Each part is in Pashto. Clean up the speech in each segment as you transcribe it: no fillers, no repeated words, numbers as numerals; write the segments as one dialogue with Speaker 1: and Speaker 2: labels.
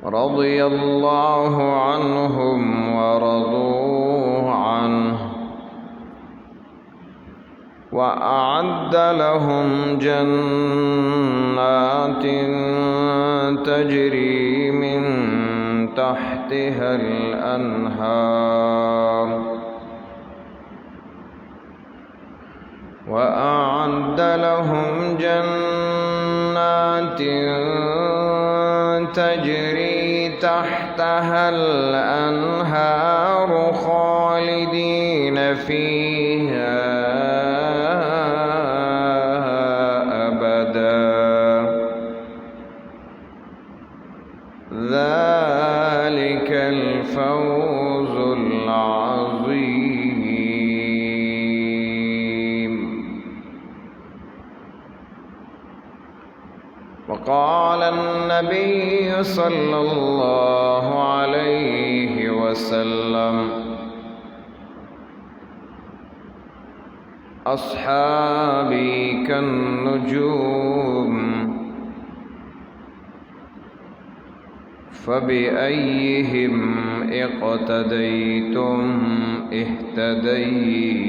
Speaker 1: رضي الله عنهم ورضوا عنه وأعد لهم جنات تجري من تحتها الأنهار وأعد لهم جنات تجري تحتها الأنهار خالدين فيها أبدا ذلك الفوز العظيم. وقال النبي صلى الله عليه وسلم أصحابي كالنجوم فبأيهم اقتديتم اهتديتم.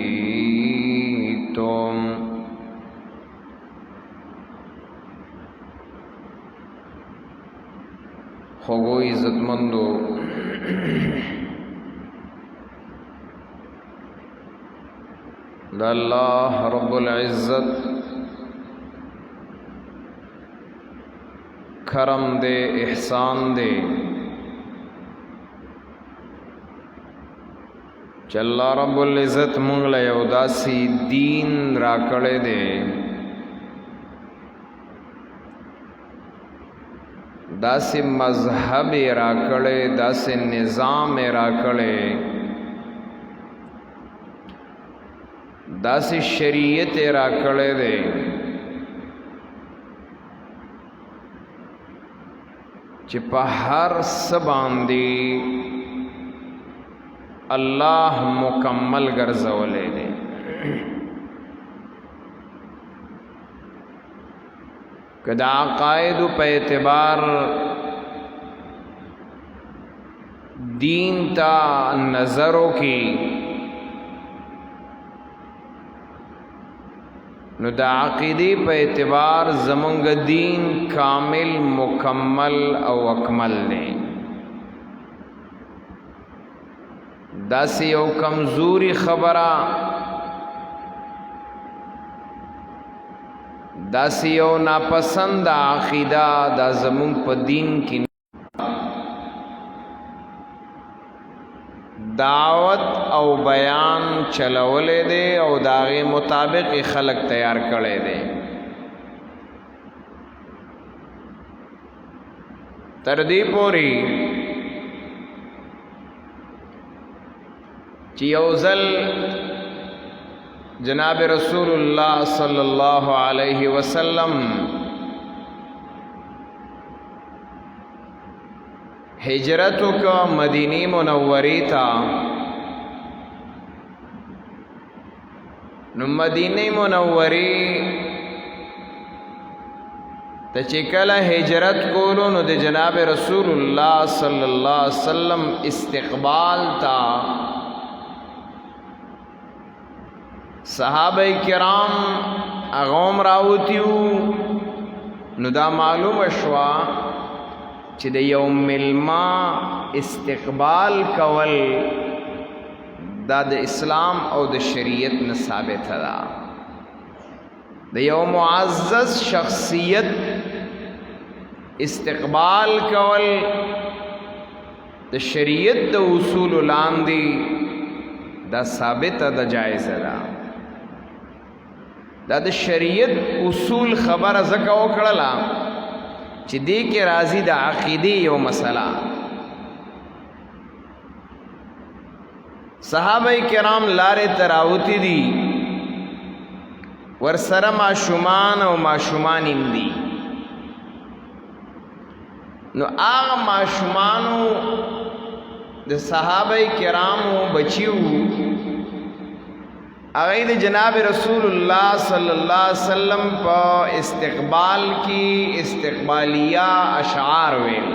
Speaker 1: خوگو عزتمندو دا اللہ رب العزت کرم دے احسان دے چې اللہ رب العزت مونږ له یو داسې دین راکړی دی داسې مذهب راکړی داسې نظام راکړی داسې شریعت راکړی دی چې په هر څه باندې الله مکمل ګرځولی دی. که د عقایدو په اعتبار دین ته نظر وکړي نو د عقیدې په اعتبار زمونږ دین کامل مکمل او اکمل دی. داسې یو کمزوري خبره داسې یو ناپسند عقیده دا زمونږ په دین کې دعوت او بیان چلولې دی او داغه مطابق خلق تیار کړي دي. تر دې پوري چې یو ځل جناب رسول الله صلی الله علیه وسلم ہجرت کا مدینی منوری تا نو مدینی منوری تا چکل ہجرت کولو نو دے جناب رسول اللہ صلی اللہ علیہ وسلم استقبال تا صحابہ کرام اغوم راوتیو نو دا معلوم شوا چې د یو ملما استقبال کول دا د اسلام او د شریعت نه ثابت ده. د یو معزز شخصیت استقبال کول د شریعت د اصول لاندې دا ثابت ده جایزه ده. دا د شریعت اصول خبره زکه وکړله چې دې کې راځي د عقیدې یو مسله. صحابه کرام لارې تراوتی دي ورسره ماشومان او ماشومانیم دي. نو هغه ماشومانو د صحابه کرامو بچیو هغه د جناب رسول الله صلی الله علیه وسلم په استقبال کی استقبالیہ اشعار ویل.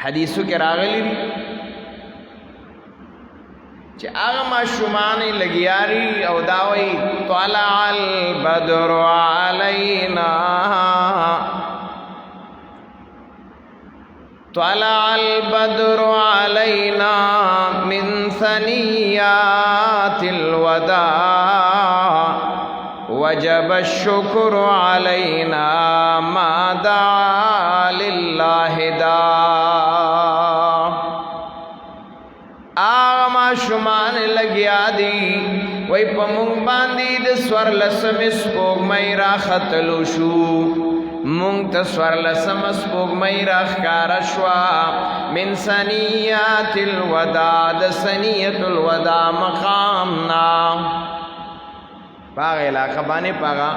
Speaker 1: حدیثو کې راغلی دي چې هغه ماشومان لګیاري او دا وایي طلع البدر علینا طلع البدر علينا من ثنيات الوداع وجب الشكر علينا ما دعا لله داع آما شمان لگیا دی وی پا مونگ باندی د سور لسم سپوږمۍ را ختلو شو مونږ ته سورلسم سپوږمۍ راښکاره شوه من ثنیات الوداع د ثنیت الوداع مقام نا په هغه علاقه باندې په هغه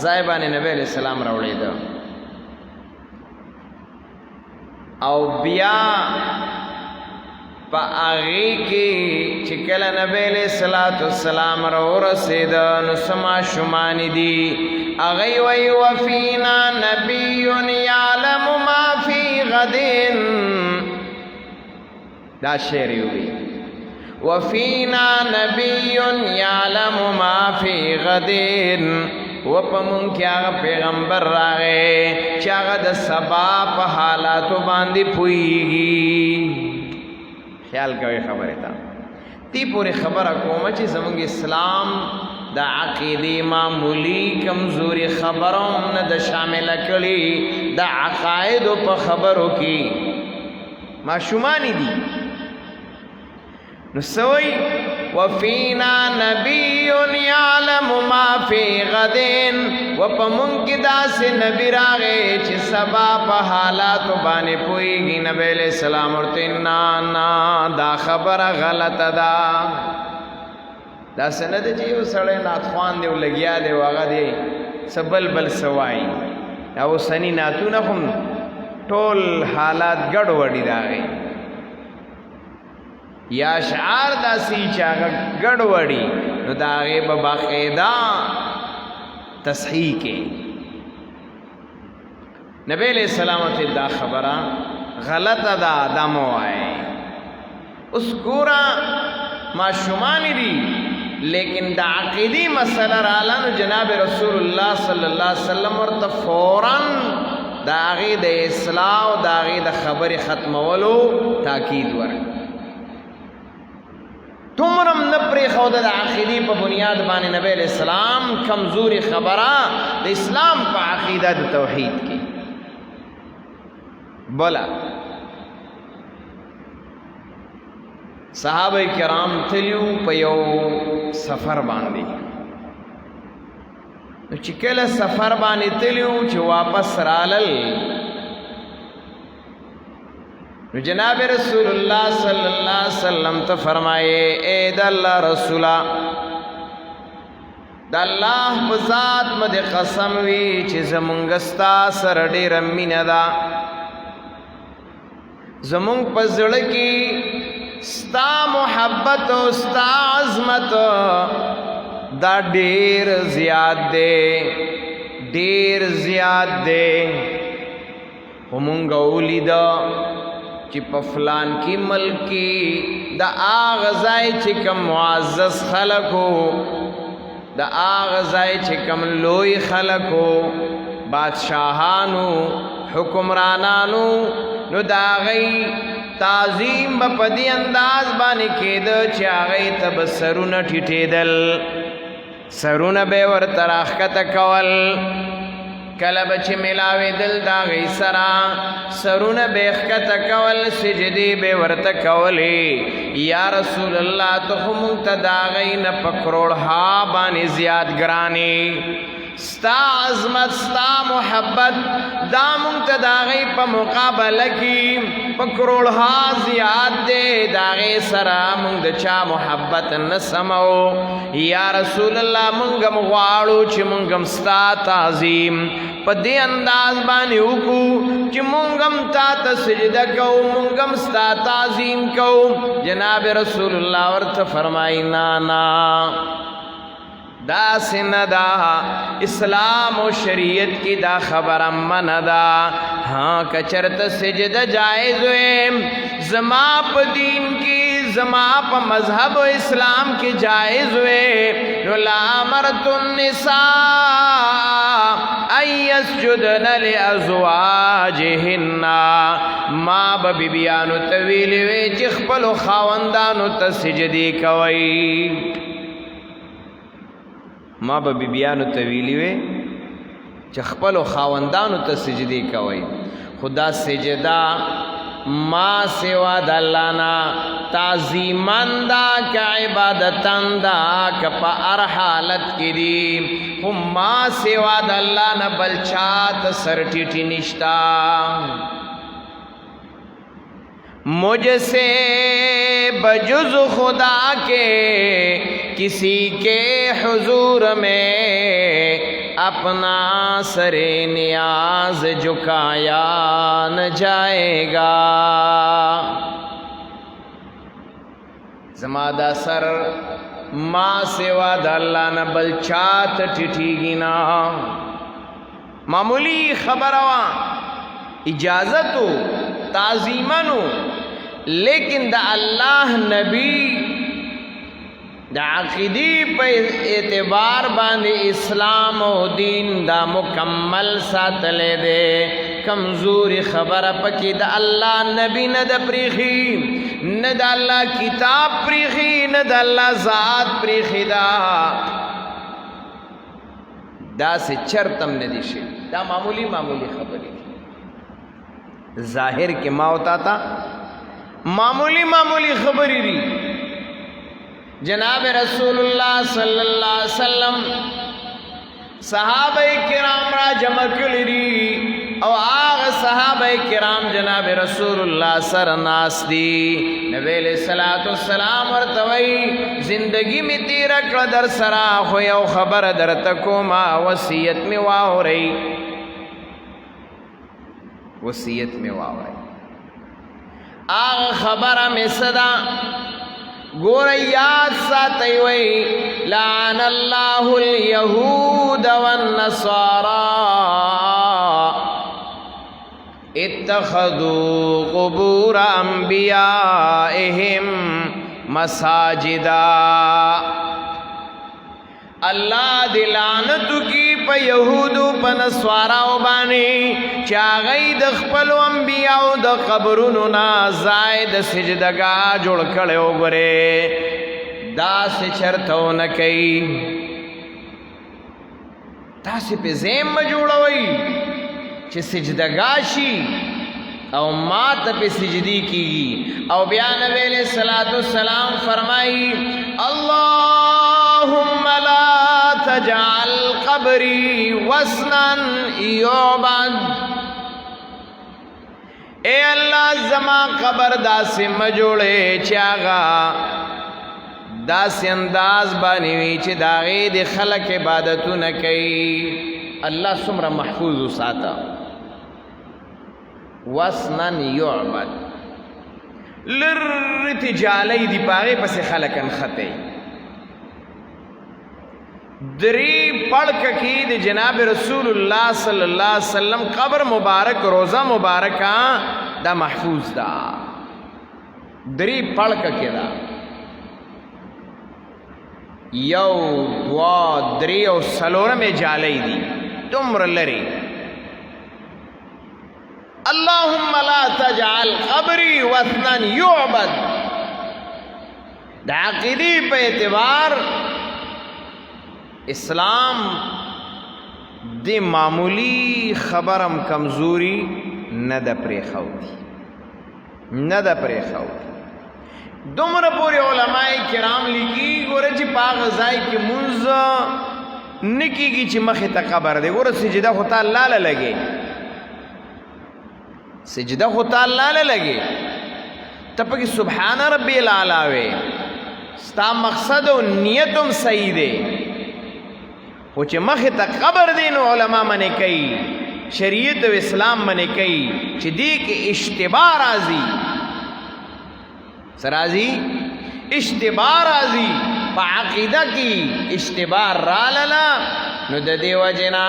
Speaker 1: ځای باندې نبی علیہ السلام راوړېده او بیا په هغې کې چې کله نبی علیہ السلام راورسېده نو څه ماشومانې دي هغوی وی وفینا نبی یعلم ما فی غد دا شعر وی وفینا نبی یعلم ما فی غد و په مونږ کې هغه پیغمبر راغی چې هغه د سبا په حالاتو باندې پوهیږي خیال کوي خبره ته تی پوری خبره کومه چې زمونږ اسلام د عقیدې معمولی کمزوري خبروم نه د شامل کړي د عقایدو په خبرو کې ماشومان دي نو سوی وفینا نبی یعلم ما فی غد و په مونږ کې داسې نبی راغی چې سبا په حالاتو باندې پوهیږي نبی علیہ السلام ورته نه دا خبره غلطه ده دا سند چې یو سړی ناتخوان دی او لګیا دی او هغه دی څه بل سوایي او سني ناتونه هم ټول حالات ګډوډي د هغې یا اشعار داسې چې هغه ګډوډي نو د هغې به باقاعده تصحیح کې نبی علیہ السلام ته دا خبره غلطه ده دا مه وایئ اوس ګوره ماشومان دي لیکن دا عقیدی مسئلہ رالا نو جناب رسول اللہ صلی اللہ علیہ وسلم ورته فوراً دا غي د اصلاح او دا غي د خبر ختمولو تاکید ورک تمرم نپری خود د عقیدی په بنیاد باندې نبی علیہ السلام کمزوری خبره د اسلام په عقیده د توحید کې بولا صحابه کرام تلیو په یو سفر باندې نو چې کله سفر باندې تلیو چې واپس رالل نو جناب رسول الله صلی الله علیه وسلم ته فرمایي اے د الله رسولا د الله په ذات مده قسم وی چې زمونږ ستا سره ډېره مینه ده زمونږ په زړه کې ستا محبت او ستا عظمت دا ډیر زیات دی همونگا اولیدا چی پفلان کی ملکی دا آغزائی چی کم معزز خلقو دا آغزائی چی کم لوی خلقو بادشاہانو حکمرانانو نو دا غی تعظیم با پدی انداز بانی کید چی آغی تب سرون ٹھٹیدل سرون بے ور تراخکت کول کلب چی ملاوی دل دا غی سرا سرون بیخکت کول سجدی بے ورت کولی یا رسول اللہ تخمونگ تا دا غی نپکروڑ ہا بانی زیاد گرانی ستا عظمت ستا محبت دا مونږ دا غي په مقابله کې په کروڑها زیات دے دا غي سره مونږ د چا محبت نه سمو یا رسول الله مونږ مغواړو چې مونږ ستا تعظیم په دې انداز باندې وکړو چې مونږ تا ته سجده کوو مونږ ستا تعظیم کوو جناب رسول الله ورته فرمایي نا دا سندا اسلام و شریعت کی دا خبر من دا ہاں کچرت سجد جائز ہوئے زما پا دین کی زما پا مذہب و اسلام کی جائز ہوئے لامرت النساء ان یسجدن لازواجہن ما با بیبیانو طویلی وی چخپلو خاوندانو تسجدی کوئی ما با بیبیانو طویلی وی چخپلو خاوندانو تسجدی کوئی خدا سجدہ ما سوا د اللہ نا تعظیمن دا کا عبادتن دا کا پا ار حالت کی دی ہم ما سوا د اللہ نا بلچات سرٹیٹی نشتا مجھ سے بجز خدا کے کسی کے حضور میں اپنا سر نیاز جھکایا نہ جائے گا زمادہ سر ما سوا د اللہ نہ بلچات ٹھٹھی نا معمولی خبروا اجازتو تعظیمنو لیکن دا اللہ نبی دا عقیدی پہ اعتبار باندے اسلام و دین دا مکمل ساتلے دے کمزوری خبر پکی دا اللہ نبی نہ دا پریخی نہ دا اللہ کتاب پریخی نہ دا اللہ ذات پریخی دا سے چرتم ندی شی دا معمولی خبری ظاہر کے ما ہوتا تھا معمولی خبری دی جناب رسول اللہ صلی اللہ علیہ وسلم صحابہ کرام را جمع کلی دی او آغ صحابہ کرام جناب رسول اللہ سر ناس دی نبی علیہ السلام ورطوئی زندگی میں تیرک در سرا خوی او خبر در تکو ما وسیعت میں واو رئی وصیت میں واورائی آغ خبر میں صدا گوریات ساتھی وئی لعن اللہ الیہود والنصارى اتخذوا قبور انبیائهم مساجدا اللہ دلانتو کی پا یہودو پا نسواراو بانی چاگئی دخپلو انبیاءو دا قبرونو نا زائد سجدگا جوڑ کڑے ہو گرے دا سے چرتو نکئی دا سے پہ زیم مجوڑوئی چھ سجدگا شی او مات پہ سجدی کی او بیان نبی علیہ السلام فرمائی اللہم لا تجعل قبری وسنا یعبد اے اللہ زما قبر دا سے مجوڑے چاگا دا سے انداز بانیوی چی داغی دی خلق عبادتو نکی اللہ سمرہ محفوظ ساتا وسنا یعبد لرتی جالی دی پاگی پس خلقن خطی دری پڑھ کی دی جناب رسول اللہ صلی اللہ علیہ وسلم قبر مبارک روزہ مبارک دا محفوظ دا دری پڑھ کی دا یو دوا دری او سلورہ میں جالی دی تمر لری اللہم لا تجعل قبری وثنا یعبد دا عقیدی پہ اعتبار اسلام دی معمولی خبرم کمزوری نہ دا پریخاو دی دمر پوری علماء کرام لکی گورے چی پاغذائی کی منز نکی کی چی مخی تا قبر دے گورے سجدہ خطا اللہ لگے سجدہ خطا اللہ لگے تپکی سبحان ربی العلاوے ستا مقصد و نیتم صحیح دے وہ چی مخی تا قبر دینو علماء منے کئی شریعت و اسلام منے کئی چی دی کہ اشتباہ رازی سرازی اشتباہ رازی په عقیده کې اشتباه رالاله نو د دې وجنا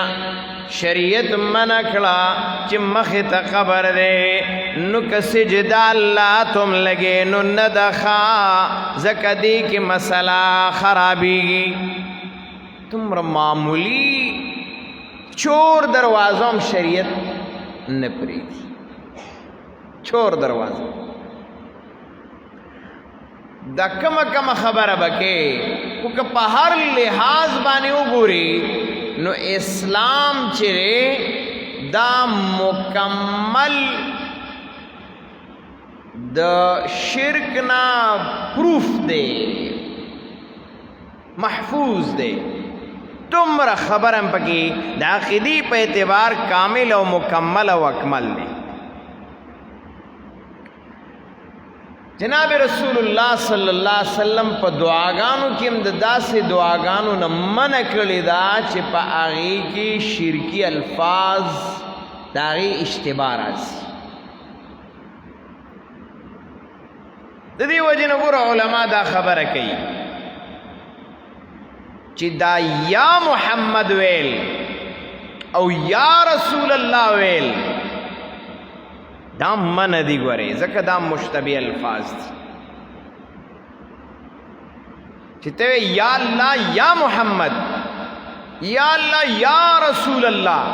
Speaker 1: شریعت منع کړه چې مخې ته قبر دی نو که سجده الله تم لګې نو نه ده ښه ځکه دې کې مسله خرابېږي تمره معمولی چور دروازه هم شریعت نه پرېږدي چور دروازه دا کمه خبره بکې خو که په هر لحاظ باندې وګوري نو اسلام چې دا مکمل د شرک نه پروف دی محفوظ دی تمره خبرم پکې د عقیدې په اعتبار کامل او مکمل او اکمل دی جناب رسول الله صلی الله علیه وسلم په دعاګانو کې هم د داسې دعاګانو نه منع کړې ده چې په هغې کې شرکي الفاظ د هغې اشتباه راځي د دې وجې نه ګوره علما دا خبره کوي چې دا یا محمد ویل او یا رسول الله ویل دا من دی ګورې ځکه دا مشتبه الفاظ دي چې ته یا الله یا محمد یا الله یا رسول الله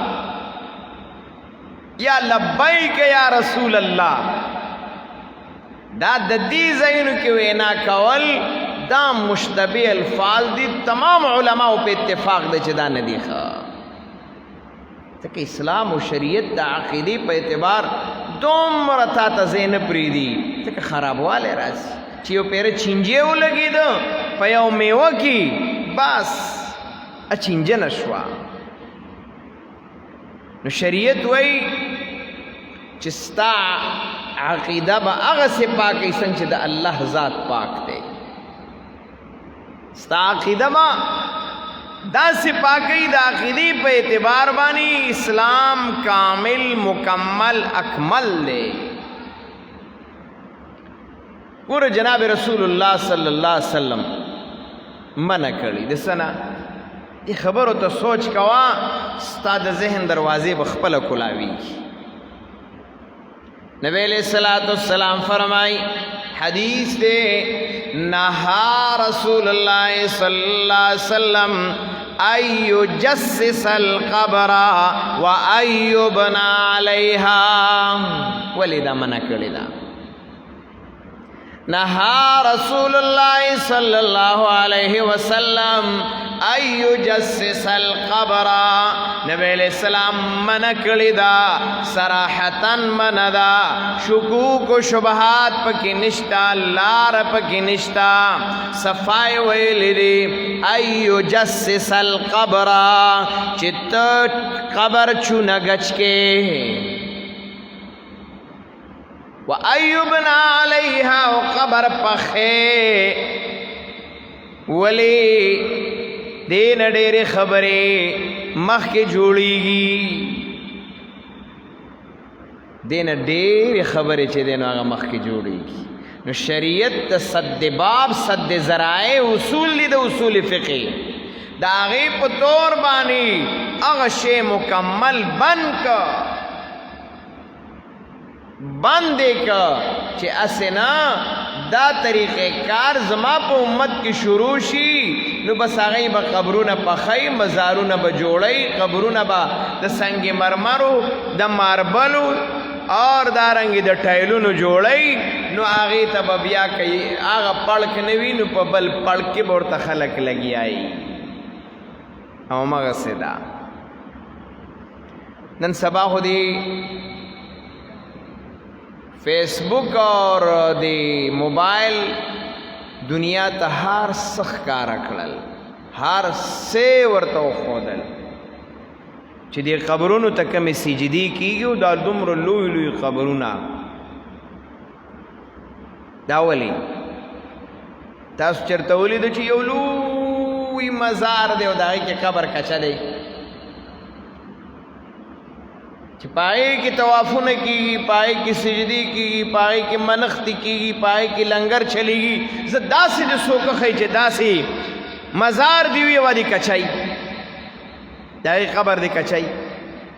Speaker 1: یا لبیک یا رسول الله دا د دې ځایونو کې وینا کول دا مشتبه الفاظ دي تمام علماء په اتفاق دي چې دا نه دي ښه ځکه اسلام او شریعت د عقیدې په اعتبار دومره تا ته ځای نه پرېږدي ځکه خرابوالی راځي چې یو پیره چینجې ولګېده په یو میوه کې بس چینجه نه شوه نو شریعت وایي چې ستا عقیده به هغسې پاکوي څنګه چې د الله ذات پاک دی ستا عقیده به داسې پاکي د عقیدې په اعتبار باندې اسلام کامل مکمل اکمل دی ګوره جناب رسول الله صلی الله علیه وسلم منع کړي د څه نه دې خبرو ته سوچ کوه ستا د ذهن دروازې به خپله کلاویږي نبی علیہ الصلوۃ والسلام فرمائی حدیث دے نہا رسول اللہ صلی اللہ علیہ وسلم ایو جسس القبر و ایو بنا علیہا ولی دا منع کردی دا نہا رسول اللہ صلی اللہ علیہ وسلم ایو جسس القبر نبی علیہ السلام منع کړی دا صراحتاً منع دا شکوک و شبہات پکی نشتا لار پکی نشتا صفائی ویلی دی ایو جسس القبر چت قبر چونا گچ کے و ایوبنا علیہا و قبر پخے ولی دین ډېر خبرې مخ کې جوړیږي دین ډېر خبرې چې دین هغه مخ کې جوړیږي نو شریعت د صد باب صد ذرائع اصول دي د اصول فقه دا هغې په طور باندې هغه شی مکمل بند دی که چې اسې نه دا طریقې کار زما په امت کې شروع شي نو بس هغوی به قبرونه پخی مزارونه به جوړی قبرونه به د سنگ مرمرو د ماربلو اور دارنګې د ټایلونو جوړی نو هغې ته به بیا کوي هغه پړک نه وي نو په بل پړک کې به ورته خلک لګیایي همغسې ده نن سبا خو دی فیس بک اور دی موبائل دنیا ته هر څه ښکاره کړل هر څه ورته وښودل چې دې قبرونو ته کمې سجدې کېږي او دا دومره لوی لوی قبرونه دا ولې تاسو چېرته ولیدو چې یو لوی مزار دی او د هغې کې قبر کچه دی چې پای کې طوافونه کیږي، پای کې سجدي کیږي، پای کې منښتې کیږي، پای کې لنګر چلیږي. زه داسې د څوک ښیي چې داسې مزار دی وي ودی کچای د هغې قبر دی کچای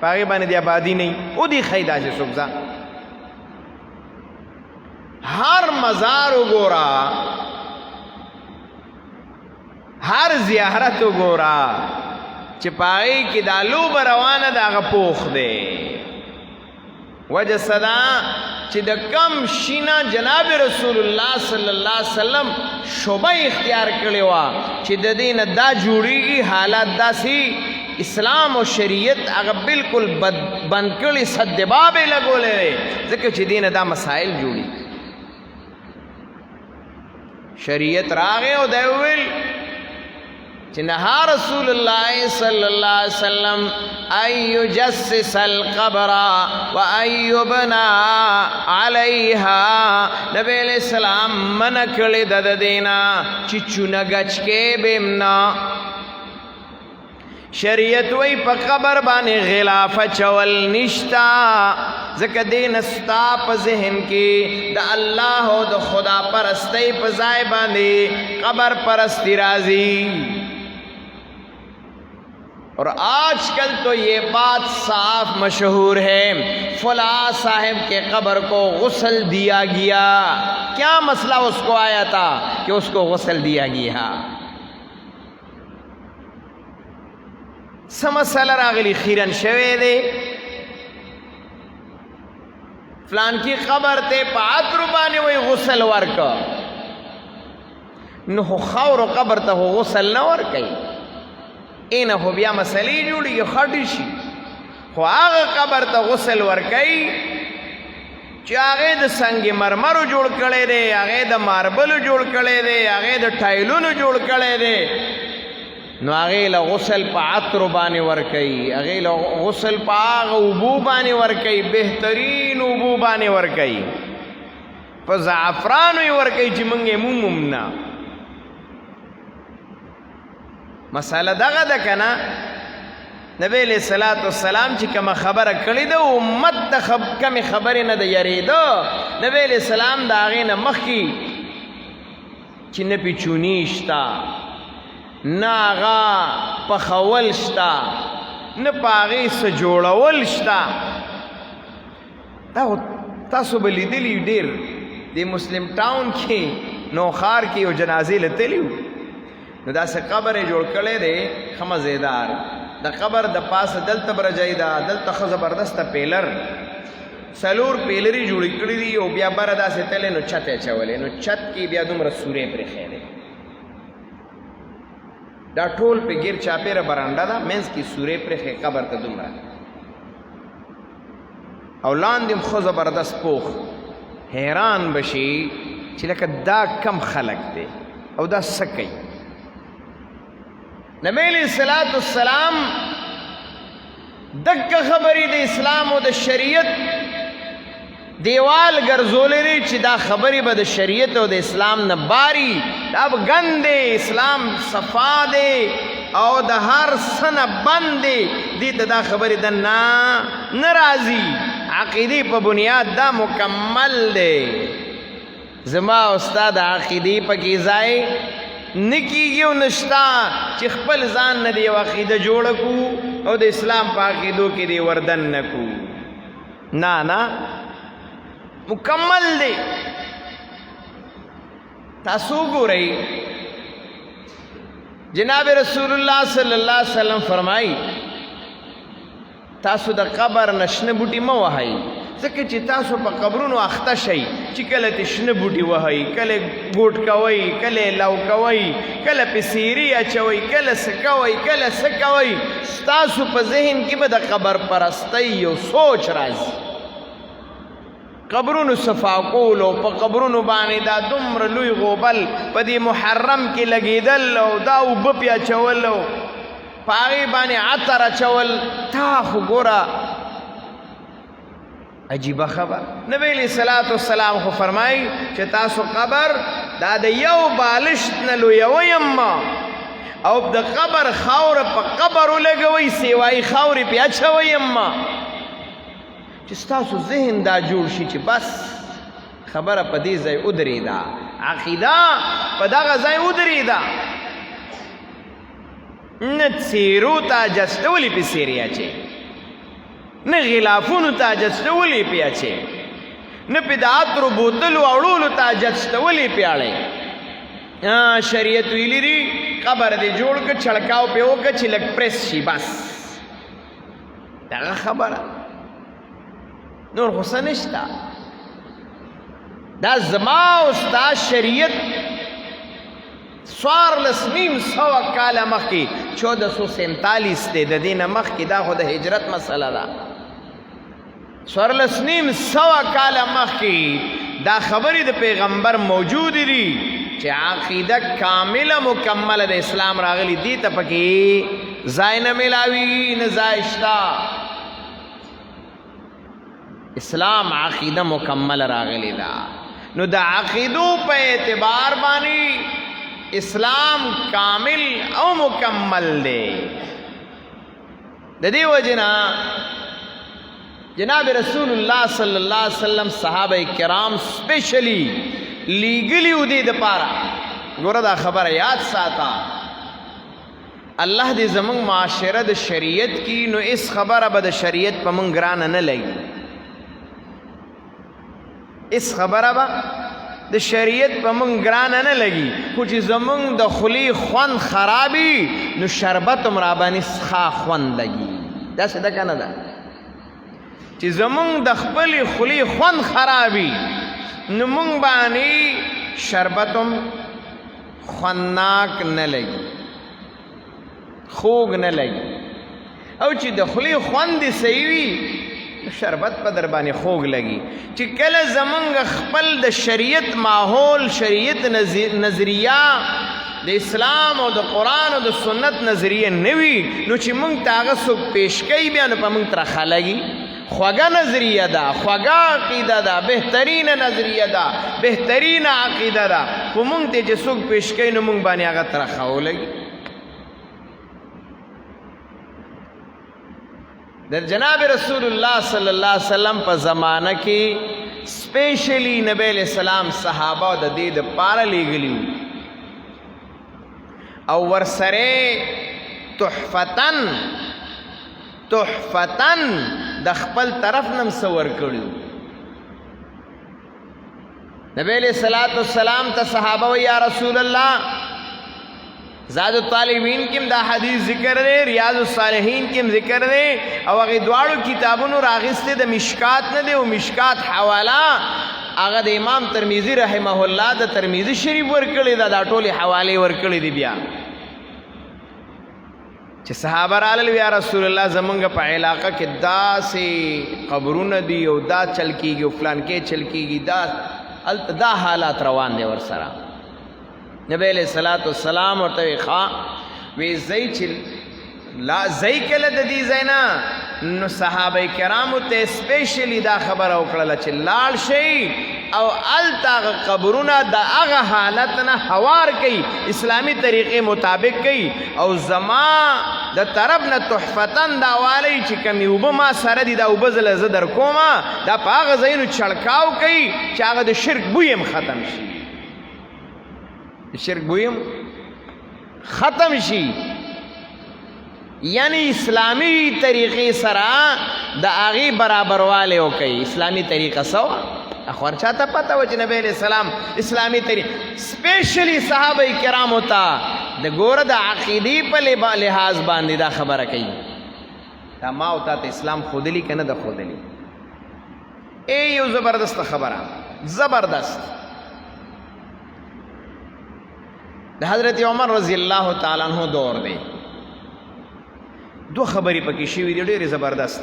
Speaker 1: په هغې باندې د آبادي نه او دی ښیي داسې څوک ځه. هر مزار وګوره، هر زیارت وګوره چې په هغې کې دا لوبه روانه ده هغه پوخ دی. وجه صدا چې د کم شینه جناب رسول الله صلی الله علیه وسلم شوبه اختیار کړې وه چې د دې نه دا جوړېږي حالات داسې اسلام او شریعت هغه بالکل بند کړي، سد باب یې لګولی دی ځکه چې دې نه دا مسایل جوړېږي. شریعت راغی او دی وویل چې نهى رسول الله صلی الله علیه وسلم ان یجسس القبر و ان یبنى علیها. نبی علیہ السلام منع کړی د دینا چې چونه گچ کې بیمنا. شریعت وی په قبر باندې غلاف چول نشتا ځکه دې نستا په ذهن کې د الله او د خدا پرستی په ځای باندې قبر پرستی راځي. اور آج کل تو یہ بات صاف مشہور ہے فلاں صاحب کے قبر کو غسل دیا گیا. کیا مسئلہ اس کو آیا تھا کہ اس کو غسل دیا گیا؟ مسئلہ راغلی خیرن شوے دے فلان کی قبر تے پا عطر بانے وی غسل ورکا نو خور قبر تا غسل نہ ورکای. اینه خو بیا مسئلې جوړېږي خټې شي، خو هغه قبر ته غسل ورکوي چې هغې د سنگ مرمرو جوړ کړی دی، هغې د ماربلو جوړ کړی دی، هغې د ټایلونو جوړ کړی دی، نو هغې له غسل په عطرو باندې ورکوي، هغې له غسل په هغه اوبو باندې ورکوي، بهترین اوبو باندې ورکوي، په زعفرانو یې ورکوي چې موږ یې مومم نه. مسئله دغه ده که نه؟ نبی علیہ الصلوۃ والسلام چې کومه خبره کړې ده امت ته کمې خبرې نه ده یارېده. نبی علیہ السلام د هغې نه مخکې چې نه پیچوني شته، نه هغه پخول شته، نه په هغې څه جوړول شته. دا تاسو به لیدلي ډېر د مسلم ټاون کې نوخار کې یو جنازې له تلي وو، نو داسې قبر یې جوړ کړی دی ښه مزېدار. د قبر د پاسه دلته برجۍ ده، دلته ښه زبردسته پیلر 4 پیلرې جوړې کړي دي او بیا بره داسې تللی نو چت یې اچولی، نو چت کې بیا دومره سورې پرېښی دی. دا ټول پې ګیر چاپېره برنډه ده، منځ کې سورې پرېښی قبر ته دومره، او لاندې هم ښه زبردست پوخ. حیران بشي چې لکه دا کم خلک دی او دا څه کوي. نبی علیہ الصلوۃ والسلام دک خبری د اسلام او د شریعت دیوال ګرځولې دی چې دا خبرې به د شریعت او د اسلام نه باری، دا به ګند دی، اسلام صفا دی او د هر څه نه بند دی، دې ته دا خبرې د نه راځي. عقیدې په بنیاد دا مکمل دی. زما استاد عقیدې پکې ځای نکیږي او نشتا چې خپل ځان نه دی یو عقیده جوړه کو او د اسلام په عقیدو کې دی وردن نه کو. نه مکمل دی. تاسو ګورئ جناب رسول الله صلی الله علیه وسلم فرمایي تاسو د قبر نه شنه بوټي مه وهئ، ځکه چې تاسو په قبرونو اخته شئ چې کله تې شنه بوټي وهئ، کله ګوټ کوئ، کله لو کوئ، کله پې سیري اچوئ، کله څه کوئ، کله څه کوئ، ستاسو په ذهن کې به د قبر پرستۍ یو سوچ راځي. قبرونو صفا کولو، په قبرونو باندې دا دومره لوی غوبل په دې محرم کې لګېدل او دا اوبه پې اچول او په هغې باندې عطر اچول، تا خو ګوره عجیبه خبر. نبی علیہ الصلوۃ والسلام خو فرمایي چې تاسو قبر دا د یو بالشت نه لویوئ او د قبر خاوره په قبر ولګوئ، سیوایي خاورې پې اچوئ. چې ستاسو ذهن دا جوړ شي چې بس خبره په دې ځای ودرېده، عقیده په دغه ځای ودرېده، نه څېرو ته جستولې پې څېرې اچې، نه غلافونو ته جستولې پې اچې، نه پې د عطرو بوتلو اړولو ته جستولې پې اړئ. شریعت ویلي دي قبر دې جوړ کړه، چړکاو پې وکړه چې لږ پریس شي، بس دغه خبره، نور خو څه نشته. دا زما او ستا شریعت 1400 کاله مخکې 1447 دی، د دې نه مخکې دا خو د هجرت مسله ده. 1400 کاله مخکې دا خبرې د پیغمبر موجودې دي چې عقیده کامله مکمله د اسلام راغلی دي، ته پکې ځای نه میلاوي نه ځای شته. اسلام عقیده مکمل راغلی ده، نو د عقیدو په اعتبار باندې اسلام کامل او مکمل دی. د دې وجنا جناب رسول الله صلی الله علیه وسلم صحابه کرام سپیشلی لیګلی ودی د پاره. ګوره دا خبره یاد ساته، الله دې زمونږ معاشره د شریعت کی، نو اس خبره به د شریعت په مونږ ګرانه نه لګي، اس خبره به د شریعت په مونږ ګرانه نه لګي، خو چې زمونږ د خولې خوند خرابي نو شربت هم رابانې ښه خوند لګي. داسې ده که نه ده چې زمونږ د خپلې خولې خوند خرابي نو مونږ باندې شربت هم خوندناک نه لګي، خوږ نه لګي. او چې د خولې خوند دې صحیح وي شربت په در باندې خوږ لګي. چې کله زمونږ خپل د شریعت ماحول، شریعت نظریه د اسلام او د قرآن او د سنت نظریه نه وي، نو چې مونږ ته هغه څوک پیش کوي بیا نو په مونږ ترخه لګي. خوږه نظریه ده، خوږه عقیده ده، بهترینه نظریه ده، بهترینه عقیده ده، خو مونږ ته چې څوک پیش کوي نو مونږ باندې هغه ترخه ولګي. د جناب رسول الله صلی الله علیه وسلم په زمانه کې سپیشلی نبی علیہ السلام صحابه د دې د پاره لیږلي او ورسره تحفتن د خپل طرف نم سور کړو. نبی علیہ السلام ته صحابه یا رسول الله، زاد الطالبین کیم دا حدیث ذکر دے، ریاض الصالحین کیم ذکر دے، او هغه دواړو کتابونو راغسته د مشکات نه دی، او مشکات حواله هغه د امام ترمذی رحمه الله د ترمذی شریف ورکړی دا ټولې حواله ورکړی دی. بیا چې صحابه راغلل یا رسول الله زمونږ په علاقه کې داسې قبرونه دي او دا چل کیږي او فلان کې چل کیږي، دا حالات روان دي ورسره. نبی علیہ السلام ورته وی زئی چې لا زئی کله د دې زینا، نو صحابه کرامو ته سپیشلی دا خبره وکړه چې لاړ شي او التاغ قبرونه د هغه حالت نه هوار کوي، اسلامی طریقې مطابق کوي، او زما د طرف نه تحفتن دا والی چې کمی اوبه ما سره دي دا اوبه زله زه در کومه، دا په هغه ځایونو چړکاو کوي چې هغه د شرک بوی هم ختم شي، شرک بویم ختم شي. یعنی اسلامی طریقې سره د هغې برابروالی وکړي. اسلامی طریقه سوا اخوار چاته پته و چې نبی علیہ السلام اسلامی طریقه سپیشلی صحابه کرامو ته د ګوره د عقیدې په لحاظ باندې دا خبره کوي. دا ما او تا ته اسلام خودلی که نه ده خودلی؟ یو زبردست خبره، زبردست. د حضرت عمر رضی الله تعالی عنہ دور دی، دو خبرې پکې شوي دي ډېرې زبردست.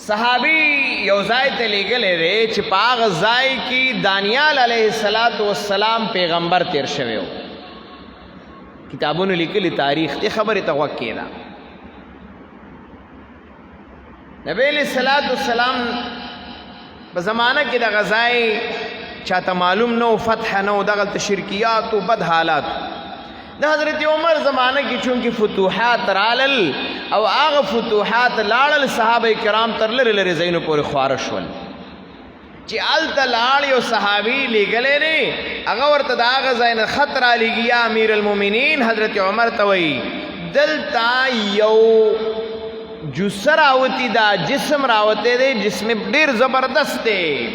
Speaker 1: صحابي یو ځای ته لیږلی دی چې په هغه ځای کې دانیال علیه السلام پیغمبر تیر شوی و، کتابونو لیکلي تاریخ دې خبرې ته غوږ کېږده. نبی علیه السلام په زمانه کې دغه ځای چاته معلوم نو، فتح نو، دغلته شرکیات و بد حالات. د حضرت عمر زمانه کې چونکې فتوحات رالل او هغه فتوحات لاړل صحابه کرام تر لري لري زینو پورې خوار شول چې هلته لاړ یو صحابي لیږلی دی هغه ورته د هغه ځای نه خط رالیږي یا امیر المؤمنین حضرت عمر ته وایي دلته یو جسه راوتی دا جسم راوتی دی جسم ډېر زبردست دی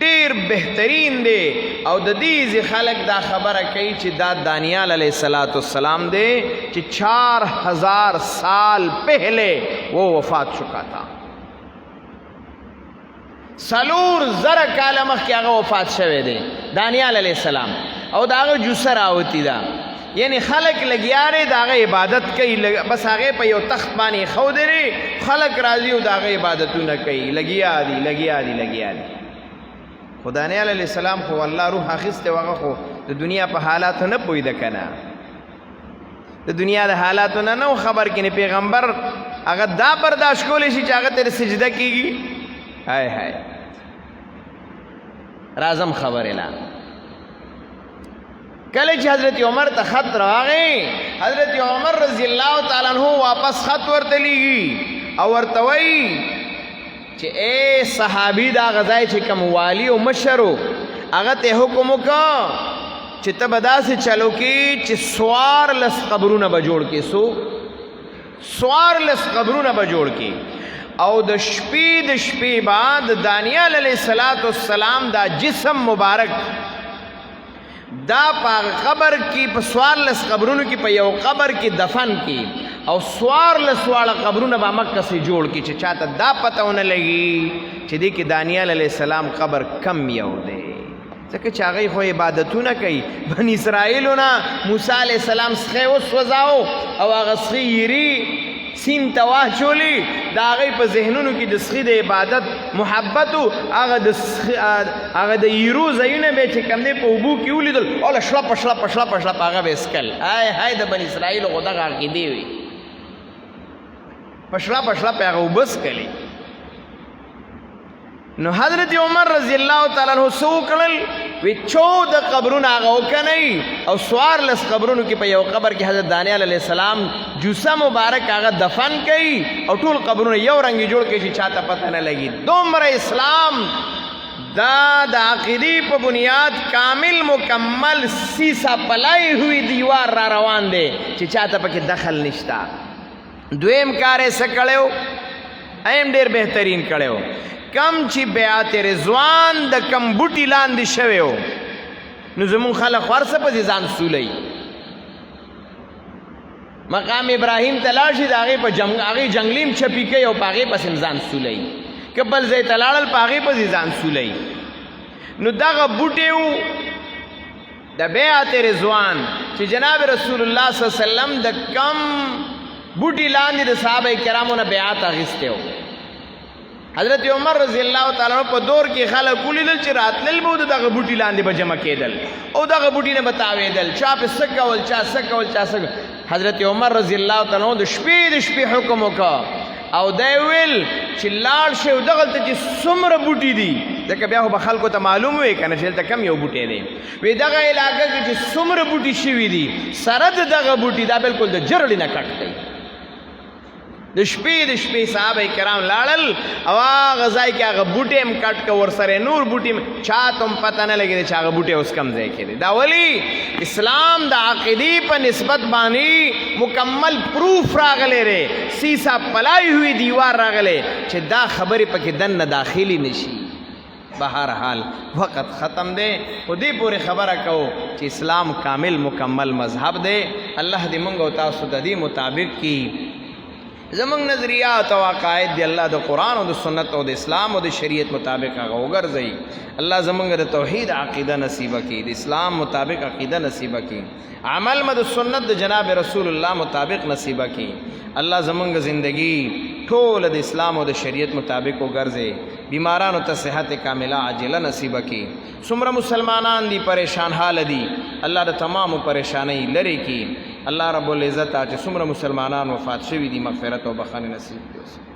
Speaker 1: ډېر بهترین دی او د دې خلک دا خبره کوي چې دا دانیال علیہ السلام دی چې 4000 سال پہلے وہ وفات چکا تھا 4,000 کاله مخکې هغه وفات شوی دی دانیال علیہ السلام او د هغه جوسه راوتی ده یعنی خلق لګیا دی د هغه عبادت کوي بس هغې په یو تخت باندې ښودی دی خلق راځي او د هغه عبادتونه کوي لګیا دي خو دانیال علیہ السلام خو الله روح اخیستی و هغه خو د دنیا په حالاتو نه پوهېده که نه د دنیا د حالاتو نه نو خبر کې نه پیغمبر هغه دا برداشت کولی شي چې هغه ته سجده کېږي هاي هاي رازم خبر لا کله چې حضرت عمر ته خط راغی حضرت عمر رضی الله تعالی عنہ واپس خط ورته لیږي او ورته وایي چې اے صحابي دا غځای چې کوم والی او مشرو هغه ته حکم وکړه چې ته به داسې چلو کې چې 14 قبرونه به جوړ کې 14 قبرونه به جوړ کې او د شپې بعد دانیال علیہ السلام دا جسم مبارک دا پا قبر کی پا 14 قبرونو کی پا یو قبر کی دفن کی او 14 قبرونو با مکہ سے جوڑ کی چاہتا دا پتہ ہونے لگی چی دی کہ دانیال علیہ السلام قبر کم یو دے ځکه چې هغوی خو عبادتونه کوي بني اسرائیلونه موسی علیہ السلام سخی وسوځاو او هغه سخی یری سین ته واچولي د هغوی په ذهنونو کې د سخي د عبادت محبت و هغه د یرو ځایونه به چې کوم دی په اوبو کې ولیدل اوله شړپ هغه به اسکل های د بني اسرائیلو خو دغه عقیدې وي په شړپ هغه اوبه سکلي نو حضرت عمر رضی الله تعالی عنہ سو کړل وی 14 قبرونه هغه وکنئ او 14 قبرونو کې په یو قبر کې حضرت دانیال علیہ السلام جوسه مبارک هغه دفن کړي او ټول قبرونه یو رنګ جوړ کړي چې چاته پته نه لګي دومره اسلام دا د عقیدې په بنیاد کامل مکمل سیسا پلائی ہوئی دیوار را روان دی چې چاته پکې دخل نشتا دویم کار یې څه کړی ایم ډېر بهترین کړی کم چې بیعت رضوان د کم بوټي لاندې شوی و نو زمون خلک ورسه پسې ځان سولی مقام ابراهیم ته لاړ شي د هغې جنګلیم چپي کوي او په هغې پسې ځان سولی که بل ځای ته لاړل په هغې پسې ځان سولی نو دغه بوټی و د بیعت رضوان چې جناب رسول الله صلی الله علیه وسلم د کم بوټي لاندې د صحابه کرامو نه بیعت اخیستی و حضرت عمر رضی الله تعالی عنہ په دور کې خلک ولیدل چې راتلل به دغه بوټي لاندې به جمع کېدل او دغه بوټي نه به تاوېدل چا په څه کول چا څه کول چا څه حضرت عمر رضی الله تعالی عنہ د شپې حکم وکړ او دی ویل چې لاړ شئ او دغلته چې څومره بوټي دي ځکه بیا خو به خلکو ته معلوم وي که نه چې دلته کم یو بوټی دی وی دغه علاقه کې چې څومره بوټي شوي دي سره د دغه بوټي دا بلکل د جرړې نه کټ دی د شپې صحابه کرام لاړل او هغه ځای کې هغه بوټي هم کټ که ورسره نور بوټي چاته هم پته نه لګېده چې هغه بوټی اوس کم ځای کې دی دا ولي اسلام د عقیدې په نسبت باندې مکمل پروف راغلی دی سیسا پلائی ہوئی دیوار راغلی چې دا خبرې پکې دننه داخلي نشي بہرحال وقت ختم دے خودی پوری خبر کو چې اسلام کامل مکمل مذہب دے اللہ دی منگو تاسو د دې مطابق کی زمنګ نظریات او عقاید دی الله د قران او د سنت او د اسلام او د شریعت مطابق هغه وګرځي الله زمنګ د توحید عقیده نصیب کړي د اسلام مطابق عقیده نصیب کړي عمل مد سنت د جناب رسول الله مطابق نصیب کړي الله زمنګ زندگی ټول د اسلام او د شریعت مطابق وګرځي بیمارانو ته صحت کامله عاجله نصیب کړي څومره مسلمانان دي پریشان حال دي الله د تمام پریشانی لری کړي الله رب العزت چې څومره مسلمانان وفات شوي دي مغفرت او بخښنه نصیب کړي